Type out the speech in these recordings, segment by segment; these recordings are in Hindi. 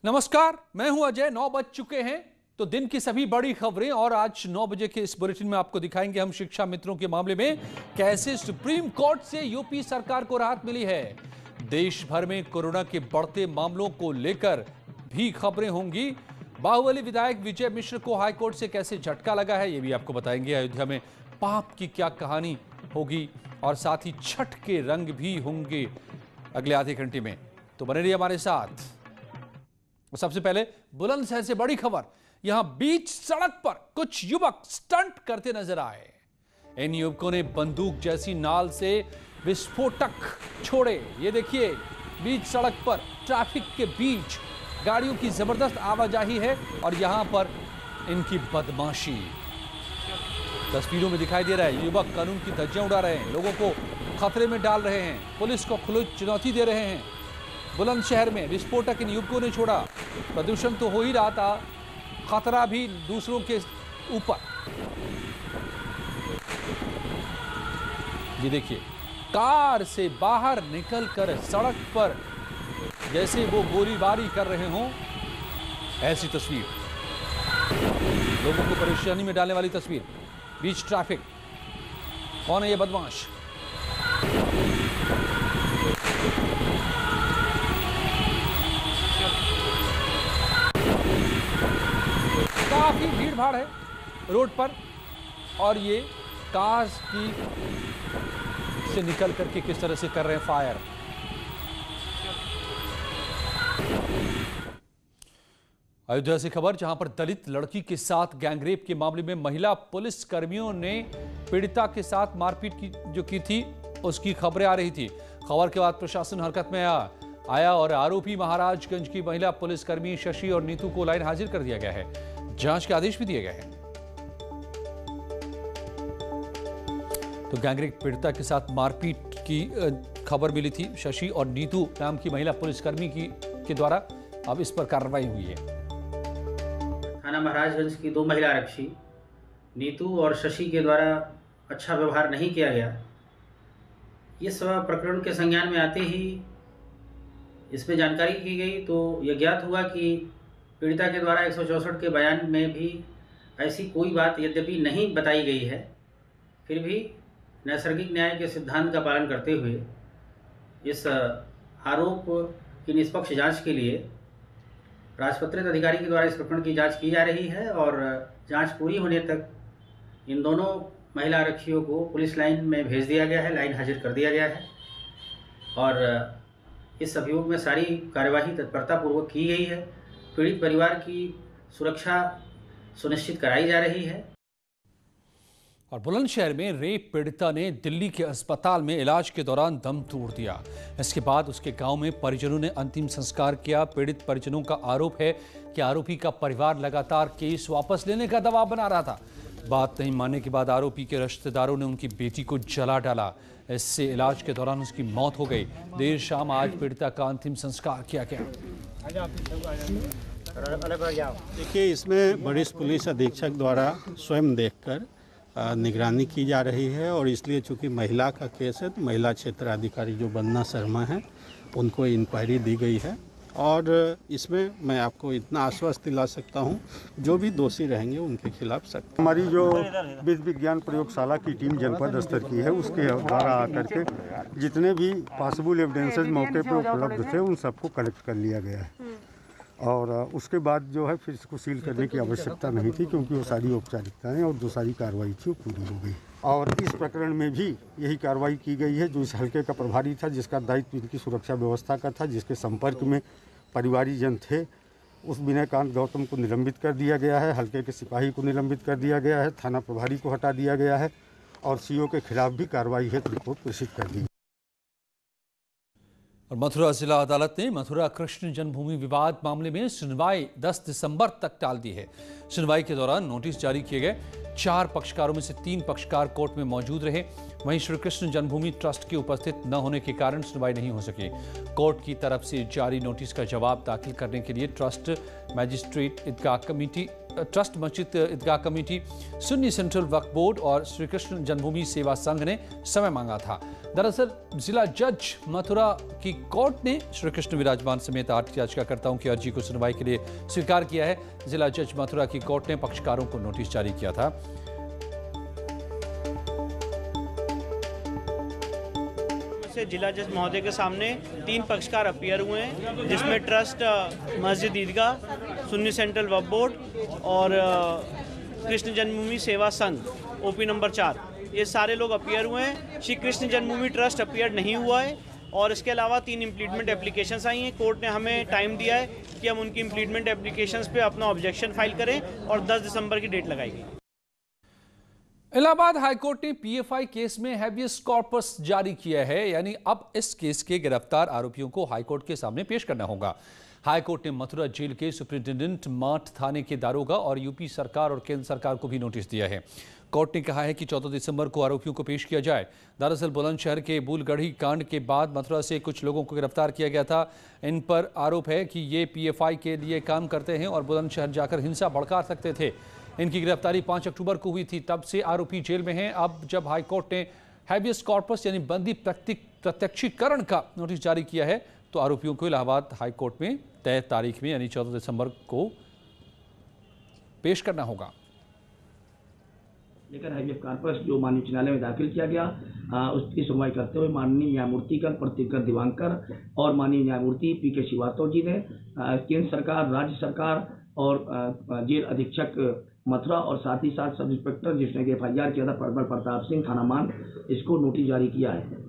नमस्कार, मैं हूं अजय। 9 बज चुके हैं तो दिन की सभी बड़ी खबरें और आज 9 बजे के इस बुलेटिन में आपको दिखाएंगे हम शिक्षा मित्रों के मामले में कैसे सुप्रीम कोर्ट से यूपी सरकार को राहत मिली है। देश भर में कोरोना के बढ़ते मामलों को लेकर भी खबरें होंगी। बाहुबली विधायक विजय मिश्र को हाईकोर्ट से कैसे झटका लगा है ये भी आपको बताएंगे। अयोध्या में पाप की क्या कहानी होगी और साथ ही छठ के रंग भी होंगे अगले आधे घंटे में, तो बने रहिए हमारे साथ। सबसे पहले बुलंदशहर से बड़ी खबर। यहां बीच सड़क पर कुछ युवक स्टंट करते नजर आए। इन युवकों ने बंदूक जैसी नाल से विस्फोटक छोड़े। ये देखिए, बीच सड़क पर ट्रैफिक के बीच गाड़ियों की जबरदस्त आवाजाही है और यहां पर इनकी बदमाशी तस्वीरों में दिखाई दे रहा है। युवक कानून की धज्जियां उड़ा रहे हैं, लोगों को खतरे में डाल रहे हैं, पुलिस को खुली चुनौती दे रहे हैं। बुलंदशहर में विस्फोटक इन युवकों ने छोड़ा। प्रदूषण तो हो ही रहा था, खतरा भी दूसरों के ऊपर। ये देखिए, कार से बाहर निकलकर सड़क पर जैसे वो गोलीबारी कर रहे हों, ऐसी तस्वीर, लोगों को परेशानी में डालने वाली तस्वीर। बीच ट्रैफिक, कौन है ये बदमाश? काफी भीड़ भाड़ है रोड पर और ये कार की से निकल करके किस तरह से कर रहे हैं फायर। अयोध्या से खबर, जहां पर दलित लड़की के साथ गैंगरेप के मामले में महिला पुलिस कर्मियों ने पीड़िता के साथ मारपीट की थी, उसकी खबरें आ रही थी। खबर के बाद प्रशासन हरकत में आया और आरोपी महाराजगंज की महिला पुलिसकर्मी शशि और नीतू को लाइन हाजिर कर दिया गया है। जांच के आदेश भी दिए गए हैं। तो गैंगरेप पीड़िता के साथ मारपीट की खबर मिली थी शशि और नीतू नाम की महिला पुलिसकर्मी के द्वारा। अब इस पर कार्रवाई हुई है। थाना महाराजगंज की 2 महिला आरक्षी नीतू और शशि के द्वारा अच्छा व्यवहार नहीं किया गया। इस प्रकरण के संज्ञान में आते ही इसमें जानकारी की गई तो यह ज्ञात हुआ कि पीड़िता के द्वारा 164 के बयान में भी ऐसी कोई बात यद्यपि नहीं बताई गई है, फिर भी नैसर्गिक न्याय के सिद्धांत का पालन करते हुए इस आरोप की निष्पक्ष जांच के लिए राजपत्रित अधिकारी के द्वारा इस प्रकरण की जांच की जा रही है और जांच पूरी होने तक इन दोनों महिला आरक्षियों को पुलिस लाइन में भेज दिया गया है, लाइन हाजिर कर दिया गया है और इस अभियोग में सारी कार्यवाही तत्परतापूर्वक की गई है। पीड़ित परिवार की सुरक्षा सुनिश्चित कराई जा रही है। और बुलंदशहर में रेप पीड़िता ने दिल्ली के अस्पताल में इलाज के दौरान दम तोड़ दिया। इसके बाद उसके गांव में परिजनों ने अंतिम संस्कार किया। पीड़ित परिजनों का आरोप है कि आरोपी का परिवार लगातार केस वापस लेने का दबाव बना रहा था। बात नहीं मानने के बाद आरोपी के रिश्तेदारों ने उनकी बेटी को जला डाला। इससे इलाज के दौरान उसकी मौत हो गई। देर शाम आज पीड़िता का अंतिम संस्कार किया गया। देखिए, इसमें वरिष्ठ पुलिस अधीक्षक द्वारा स्वयं देखकर निगरानी की जा रही है और इसलिए चूंकि महिला का केस है तो महिला क्षेत्राधिकारी जो वंदना शर्मा हैं उनको इंक्वायरी दी गई है और इसमें मैं आपको इतना आश्वस्त दिला सकता हूं, जो भी दोषी रहेंगे उनके खिलाफ सख्त। हमारी जो विश्व विज्ञान प्रयोगशाला की टीम जनपद स्तर की है उसके द्वारा आकर के जितने भी पॉसिबल एविडेंसेस मौके पर उपलब्ध थे उन सबको कलेक्ट कर लिया गया है और उसके बाद जो है फिर इसको सील करने की आवश्यकता नहीं थी क्योंकि वो सारी औपचारिकताएं और जो सारी कार्रवाई थी वो पूरी हो गई और इस प्रकरण में भी यही कार्रवाई की गई है। जो इस हल्के का प्रभारी था, जिसका दायित्व इनकी सुरक्षा व्यवस्था का था, जिसके संपर्क में परिवारीजन थे, उस विनयकांत गौतम को निलंबित कर दिया गया है। हल्के के सिपाही को निलंबित कर दिया गया है। थाना प्रभारी को हटा दिया गया है और सीओ के खिलाफ भी कार्रवाई हेतु रिपोर्ट प्रेषित कर दी। और मथुरा जिला अदालत ने मथुरा कृष्ण जन्मभूमि विवाद मामले में सुनवाई 10 दिसंबर तक टाल दी है। सुनवाई के दौरान नोटिस जारी किए गए। 4 पक्षकारों में से 3 पक्षकार कोर्ट में मौजूद रहे। वहीं श्री कृष्ण जन्मभूमि ट्रस्ट के उपस्थित न होने के कारण सुनवाई नहीं हो सकी। कोर्ट की तरफ से जारी नोटिस का जवाब दाखिल करने के लिए ट्रस्ट मजिस्ट्रेट ईदगाह कमेटी ट्रस्ट मस्जिद ईदगाह कमेटी, सुन्नी सेंट्रल वक्फ बोर्ड और श्री कृष्ण जन्मभूमि सेवा संघ ने समय मांगा था। दरअसल जिला जज मथुरा की कोर्ट ने श्री कृष्ण विराजमान समेत 8 याचिकाकर्ताओं की अर्जी को सुनवाई के लिए स्वीकार किया है। जिला जज मथुरा की कोर्ट ने पक्षकारों को नोटिस जारी किया था। जिला जज महोदय के सामने 3 पक्षकार अपीयर हुए हैं, जिसमें ट्रस्ट मस्जिद ईदगाह, सुन्नी सेंट्रल वक्फ बोर्ड और कृष्ण जन्मभूमि सेवा संघ ओपी नंबर 4, ये सारे लोग अपीयर हुए हैं। श्री कृष्ण जन्मभूमि ट्रस्ट अपीयर नहीं हुआ है और इसके अलावा 3 इम्प्लीटमेंट एप्लीकेशंस आई हैं। कोर्ट ने हमें टाइम दिया है कि हम उनकी इम्प्लीटमेंट एप्लीकेशंस पे अपना ऑब्जेक्शन फाइल करें और 10 दिसंबर की डेट लगाई गई। इलाहाबाद हाईकोर्ट ने पीएफआई केस में हैबियस कॉर्पस जारी किया है, यानी अब इस केस के गिरफ्तार आरोपियों को हाईकोर्ट के सामने पेश करना होगा। हाईकोर्ट ने मथुरा जेल के सुप्रिंटेंडेंट, माठ थाने के दारोगा और यूपी सरकार और केंद्र सरकार को भी नोटिस दिया है। कोर्ट ने कहा है कि 14 दिसंबर को आरोपियों को पेश किया जाए। दरअसल बुलंदशहर के बूलगढ़ी कांड के बाद मथुरा से कुछ लोगों को गिरफ्तार किया गया था। इन पर आरोप है कि ये पीएफआई के लिए काम करते हैं और बुलंदशहर जाकर हिंसा भड़का सकते थे। इनकी गिरफ्तारी 5 अक्टूबर को हुई थी, तब से आरोपी जेल में हैं। अब जब हाईकोर्ट ने हैबियस कॉर्पस यानी बंदी प्रत्यक्षीकरण का नोटिस जारी किया है, तो आरोपियों को इलाहाबाद हाईकोर्ट में तय तारीख में यानी 14 दिसंबर को पेश करना होगा। लेकर हैबियस कॉर्पस जो माननीय उच्च न्यायालय में दाखिल किया गया, उसकी सुनवाई करते हुए माननीय न्यायमूर्तिगण प्रतिकर दिवांकर और माननीय न्यायमूर्ति पीके श्रीवास्तव जी ने केंद्र सरकार, राज्य सरकार और जेल अधीक्षक मथुरा और साथ ही साथ सब इंस्पेक्टर जिसने कि FIR किया था परबल प्रताप सिंह थाना मान, इसको नोटिस जारी किया है।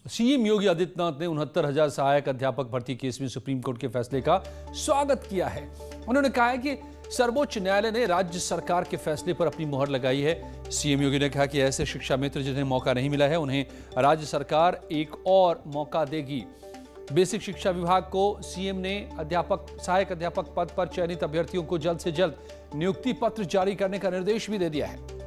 सीएम योगी आदित्यनाथ ने 69,000 सहायक अध्यापक भर्ती केस में सुप्रीम कोर्ट के फैसले का स्वागत किया है। उन्होंने कहा है कि सर्वोच्च न्यायालय ने राज्य सरकार के फैसले पर अपनी मुहर लगाई है। सीएम योगी ने कहा कि ऐसे शिक्षा मित्र जिन्हें मौका नहीं मिला है, उन्हें राज्य सरकार एक और मौका देगी। बेसिक शिक्षा विभाग को सीएम ने सहायक अध्यापक पद पर चयनित अभ्यर्थियों को जल्द से जल्द नियुक्ति पत्र जारी करने का निर्देश भी दे दिया है।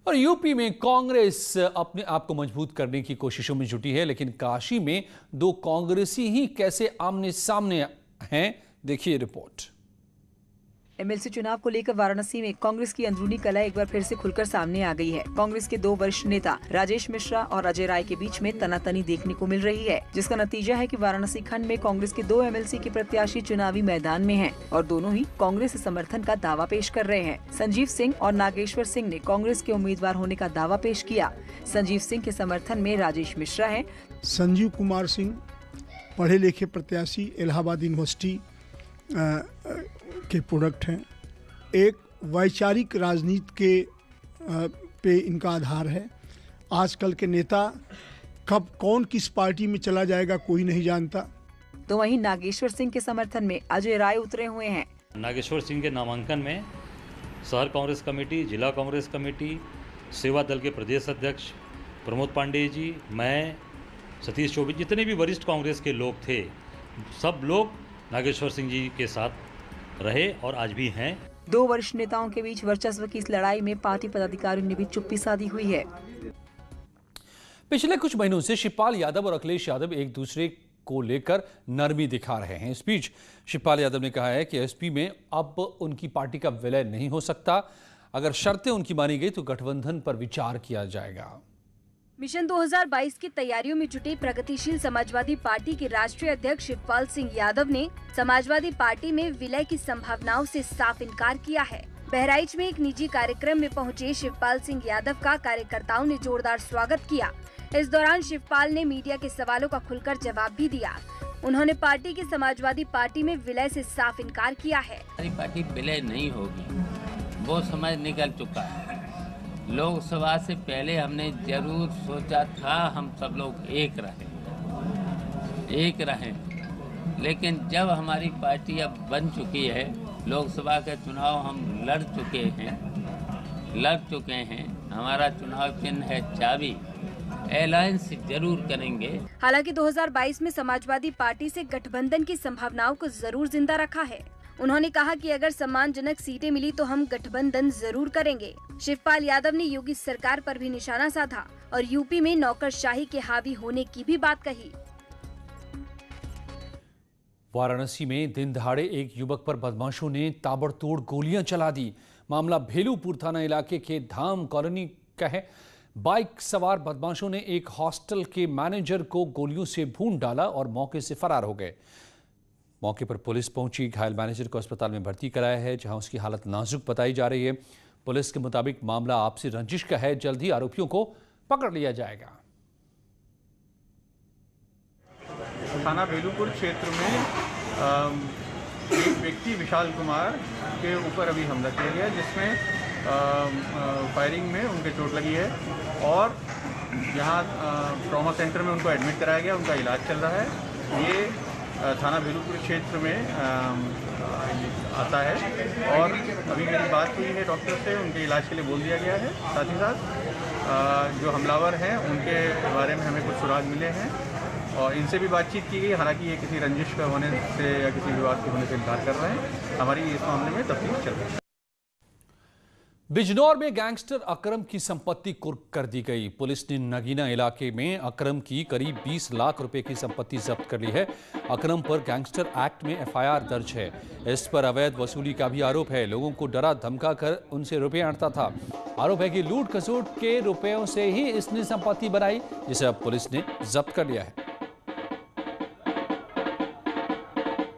और यूपी में कांग्रेस अपने आप को मजबूत करने की कोशिशों में जुटी है, लेकिन काशी में 2 कांग्रेसी ही कैसे आमने सामने हैं, देखिए रिपोर्ट। एमएलसी चुनाव को लेकर वाराणसी में कांग्रेस की अंदरूनी कलह एक बार फिर से खुलकर सामने आ गई है। कांग्रेस के 2 वरिष्ठ नेता राजेश मिश्रा और अजय राय के बीच में तनातनी देखने को मिल रही है, जिसका नतीजा है कि वाराणसी खंड में कांग्रेस के 2 एमएलसी के प्रत्याशी चुनावी मैदान में हैं और दोनों ही कांग्रेस समर्थन का दावा पेश कर रहे हैं। संजीव सिंह और नागेश्वर सिंह ने कांग्रेस के उम्मीदवार होने का दावा पेश किया। संजीव सिंह के समर्थन में राजेश मिश्रा है। संजीव कुमार सिंह पढ़े लिखे प्रत्याशी, इलाहाबाद यूनिवर्सिटी के प्रोडक्ट हैं। एक वैचारिक राजनीति के पे इनका आधार है। आजकल के नेता कब कौन किस पार्टी में चला जाएगा कोई नहीं जानता। तो वहीं नागेश्वर सिंह के समर्थन में अजय राय उतरे हुए हैं। नागेश्वर सिंह के नामांकन में शहर कांग्रेस कमेटी, जिला कांग्रेस कमेटी, सेवा दल के प्रदेश अध्यक्ष प्रमोद पांडे जी, मैं, सतीश चौबे, जितने भी वरिष्ठ कांग्रेस के लोग थे, सब लोग नागेश्वर सिंह जी के साथ रहे और आज भी हैं। 2 वरिष्ठ नेताओं के बीच वर्चस्व की इस लड़ाई में पार्टी पदाधिकारियों ने भी चुप्पी साधी हुई है। पिछले कुछ महीनों से शिवपाल यादव और अखिलेश यादव एक दूसरे को लेकर नरमी दिखा रहे हैं। इस बीच शिवपाल यादव ने कहा है कि एसपी में अब उनकी पार्टी का विलय नहीं हो सकता। अगर शर्तें उनकी मानी गई तो गठबंधन पर विचार किया जाएगा। मिशन 2022 की तैयारियों में जुटे प्रगतिशील समाजवादी पार्टी के राष्ट्रीय अध्यक्ष शिवपाल सिंह यादव ने समाजवादी पार्टी में विलय की संभावनाओं से साफ इनकार किया है। बहराइच में एक निजी कार्यक्रम में पहुंचे शिवपाल सिंह यादव का कार्यकर्ताओं ने जोरदार स्वागत किया। इस दौरान शिवपाल ने मीडिया के सवालों का खुलकर जवाब भी दिया। उन्होंने पार्टी की समाजवादी पार्टी में विलय से साफ इनकार किया है। हमारी पार्टी विलय नहीं होगी, वो समय निकल चुका है। लोकसभा से पहले हमने जरूर सोचा था हम सब लोग एक रहें, लेकिन जब हमारी पार्टी अब बन चुकी है, लोकसभा के चुनाव हम लड़ चुके हैं, हमारा चुनाव चिन्ह है चाबी, अलायंस जरूर करेंगे। हालांकि 2022 में समाजवादी पार्टी से गठबंधन की संभावनाओं को जरूर जिंदा रखा है। उन्होंने कहा कि अगर सम्मानजनक सीटें मिली तो हम गठबंधन जरूर करेंगे। शिवपाल यादव ने योगी सरकार पर भी निशाना साधा और यूपी में नौकरशाही के हावी होने की भी बात कही। वाराणसी में दिन दहाड़े एक युवक पर बदमाशों ने ताबड़तोड़ गोलियां चला दी। मामला भेलूपुर थाना इलाके के धाम कॉलोनी का है। बाइक सवार बदमाशों ने एक हॉस्टल के मैनेजर को गोलियों से भून डाला और मौके से फरार हो गए। मौके पर पुलिस पहुंची, घायल मैनेजर को अस्पताल में भर्ती कराया है, जहां उसकी हालत नाजुक बताई जा रही है। पुलिस के मुताबिक मामला आपसी रंजिश का है। जल्द ही आरोपियों को पकड़ लिया जाएगा। थाना भेलूपुर क्षेत्र में एक व्यक्ति विशाल कुमार के ऊपर अभी हमला किया गया, जिसमें फायरिंग में उनके चोट लगी है और यहाँ ट्रॉमा सेंटर में उनको एडमिट कराया गया, उनका इलाज चल रहा है। ये थाना भेलूपुर क्षेत्र में आता है और अभी मेरी बात हुई है डॉक्टर से, उनके इलाज के लिए बोल दिया गया है। साथ ही साथ जो हमलावर हैं उनके बारे में हमें कुछ सुराग मिले हैं और इनसे भी बातचीत की गई। हालांकि ये किसी रंजिश का होने से या किसी विवाद के होने से इनकार कर रहे हैं। हमारी इस मामले में तफ्तीश चल रही है। बिजनौर में गैंगस्टर अकरम की संपत्ति कुर्क कर दी गई। पुलिस ने नगीना इलाके में अकरम की करीब 20 लाख रुपए की संपत्ति जब्त कर ली है। अकरम पर गैंगस्टर एक्ट में एफआईआर दर्ज है। इस पर अवैध वसूली का भी आरोप है। लोगों को डरा धमका कर उनसे रुपए ऐंठता था। आरोप है कि लूट खसोट के रुपयों से ही इसने संपत्ति बनाई, जिसे अब पुलिस ने जब्त कर लिया है।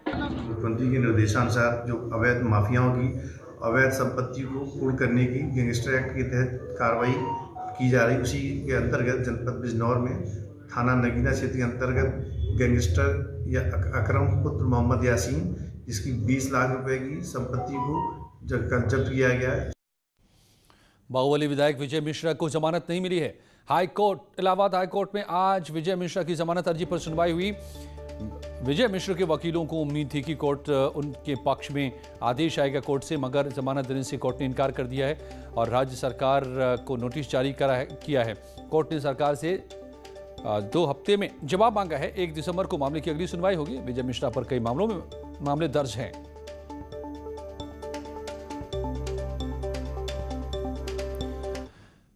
मुख्यमंत्री के निर्देशानुसार जो अवैध माफियाओं की अवैध संपत्ति को पूर्ण करने की गैंगस्टर एक्ट के तहत कार्रवाई की जा रही, उसी के अंतर्गत जनपद बिजनौर में थाना नगीना क्षेत्र के अंतर्गत गैंगस्टर या अकरम पुत्र मोहम्मद यासीन, जिसकी 20 लाख रुपए की संपत्ति को जब्त किया गया है। बाहुबली विधायक विजय मिश्रा को जमानत नहीं मिली है। हाईकोर्ट इलाहाबाद हाईकोर्ट में आज विजय मिश्रा की जमानत अर्जी पर सुनवाई हुई। विजय मिश्र के वकीलों को उम्मीद थी कि कोर्ट उनके पक्ष में आदेश आएगा कोर्ट से, मगर जमानत देने से कोर्ट ने इनकार कर दिया है और राज्य सरकार को नोटिस जारी किया है। कोर्ट ने सरकार से 2 हफ्ते में जवाब मांगा है। 1 दिसंबर को मामले की अगली सुनवाई होगी। विजय मिश्रा पर कई मामले दर्ज हैं।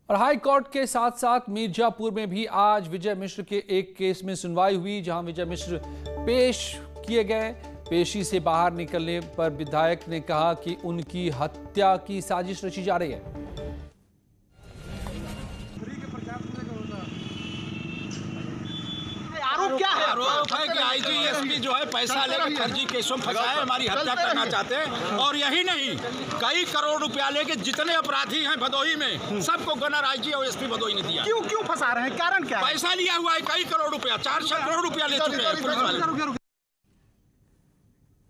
और हाई कोर्ट के साथ साथ मिर्जापुर में भी आज विजय मिश्र के एक केस में सुनवाई हुई, जहां विजय मिश्र पेश किए गए। पेशी से बाहर निकलने पर विधायक ने कहा कि उनकी हत्या की साजिश रची जा रही है। आरोप क्या है? आरोप है कि आईजी जो है पैसा लेकर फर्जी केसों में फंसाए, हमारी हत्या करना चाहते हैं। और यही नहीं, कई करोड़ रुपया लेके जितने अपराधी हैं भदोही में, सबको गनर आईजी और एसपी भदोही ने दिया। क्यों फंसा रहे हैं? कारण क्या है? पैसा लिया हुआ है कई करोड़ रुपया, 400 करोड़ रुपया ले चुके हैं पुलिस वाले।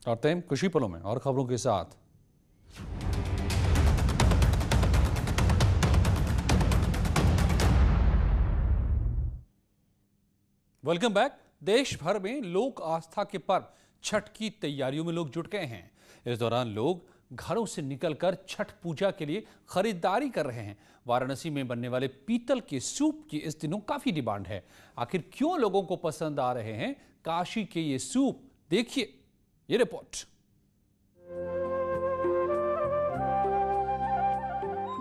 और टाइम खुशी पलों में और खबरों के साथ वेलकम बैक। देश भर में लोक आस्था के पर्व छठ की तैयारियों में लोग जुट गए हैं। इस दौरान लोग घरों से निकलकर छठ पूजा के लिए खरीदारी कर रहे हैं। वाराणसी में बनने वाले पीतल के सूप की इस दिनों काफी डिमांड है। आखिर क्यों लोगों को पसंद आ रहे हैं काशी के ये सूप, देखिए ये रिपोर्ट।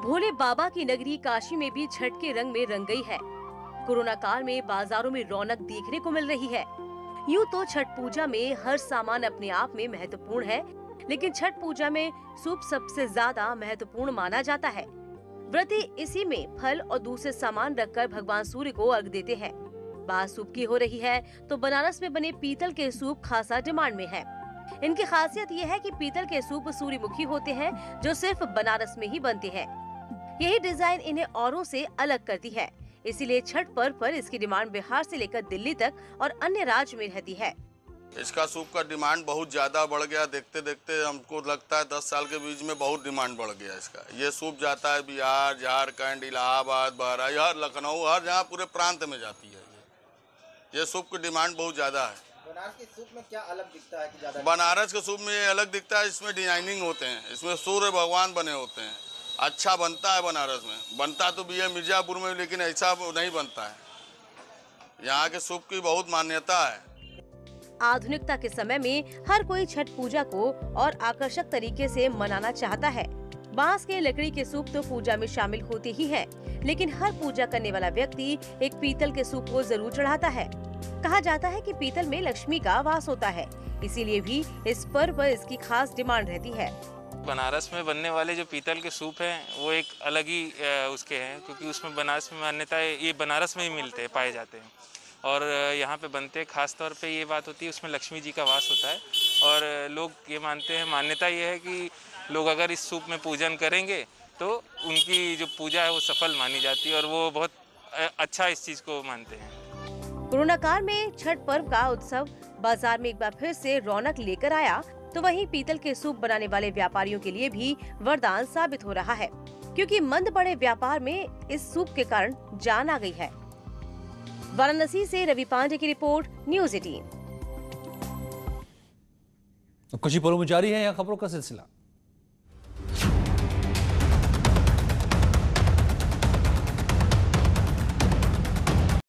भोले बाबा की नगरी काशी में भी छठ के रंग में रंग गई है। कोरोना काल में बाजारों में रौनक देखने को मिल रही है। यूँ तो छठ पूजा में हर सामान अपने आप में महत्वपूर्ण है, लेकिन छठ पूजा में सूप सबसे ज्यादा महत्वपूर्ण माना जाता है। व्रती इसी में फल और दूसरे सामान रखकर भगवान सूर्य को अर्घ देते हैं। बात सूप की हो रही है तो बनारस में बने पीतल के सूप खासा डिमांड में है। इनकी खासियत ये है कि पीतल के सूप सूर्यमुखी होते हैं, जो सिर्फ बनारस में ही बनते हैं। यही डिजाइन इन्हें औरों से अलग करती है। इसीलिए छठ पर्व पर इसकी डिमांड बिहार से लेकर दिल्ली तक और अन्य राज्य में रहती है। इसका सूप का डिमांड बहुत ज़्यादा बढ़ गया। देखते देखते हमको लगता है 10 साल के बीच में बहुत डिमांड बढ़ गया इसका। ये सूप जाता है बिहार, झारखंड, इलाहाबाद, बहराइच, लखनऊ, हर जहाँ पूरे प्रांत में जाती है। ये सूप की डिमांड बहुत ज़्यादा है। बनारस के सूप में क्या अलग दिखता है कि ज़्यादा? बनारस के सूप में ये अलग दिखता है, इसमें डिजाइनिंग होते हैं, इसमें सूर्य भगवान बने होते हैं। अच्छा बनता है बनारस में। बनता तो भी है मिर्जापुर में, लेकिन ऐसा नहीं बनता है। यहाँ के सूप की बहुत मान्यता है। आधुनिकता के समय में हर कोई छठ पूजा को और आकर्षक तरीके से मनाना चाहता है। बांस के लकड़ी के सूप तो पूजा में शामिल होते ही है, लेकिन हर पूजा करने वाला व्यक्ति एक पीतल के सूप को जरूर चढ़ाता है। कहा जाता है कि पीतल में लक्ष्मी का वास होता है, इसीलिए भी इस पर्व पर इसकी खास डिमांड रहती है। बनारस में बनने वाले जो पीतल के सूप हैं वो एक अलग ही उसके हैं, क्योंकि उसमें बनारस में मान्यता है, ये बनारस में ही मिलते हैं, पाए जाते हैं और यहाँ पे बनते हैं। खास तौर पे ये बात होती है उसमें लक्ष्मी जी का वास होता है और लोग ये मानते हैं, मान्यता ये है कि लोग अगर इस सूप में पूजन करेंगे तो उनकी जो पूजा है वो सफल मानी जाती है और वो बहुत अच्छा इस चीज़ को मानते हैं। कोरोना काल में छठ पर्व का उत्सव बाजार में एक बार फिर से रौनक लेकर आया, तो वहीं पीतल के सूप बनाने वाले व्यापारियों के लिए भी वरदान साबित हो रहा है, क्योंकि मंद पड़े व्यापार में इस सूप के कारण जान आ गई है। वाराणसी से रवि पांडे की रिपोर्ट, न्यूज़ 18। कुछ ही पलों में जारी है यहाँ खबरों का सिलसिला।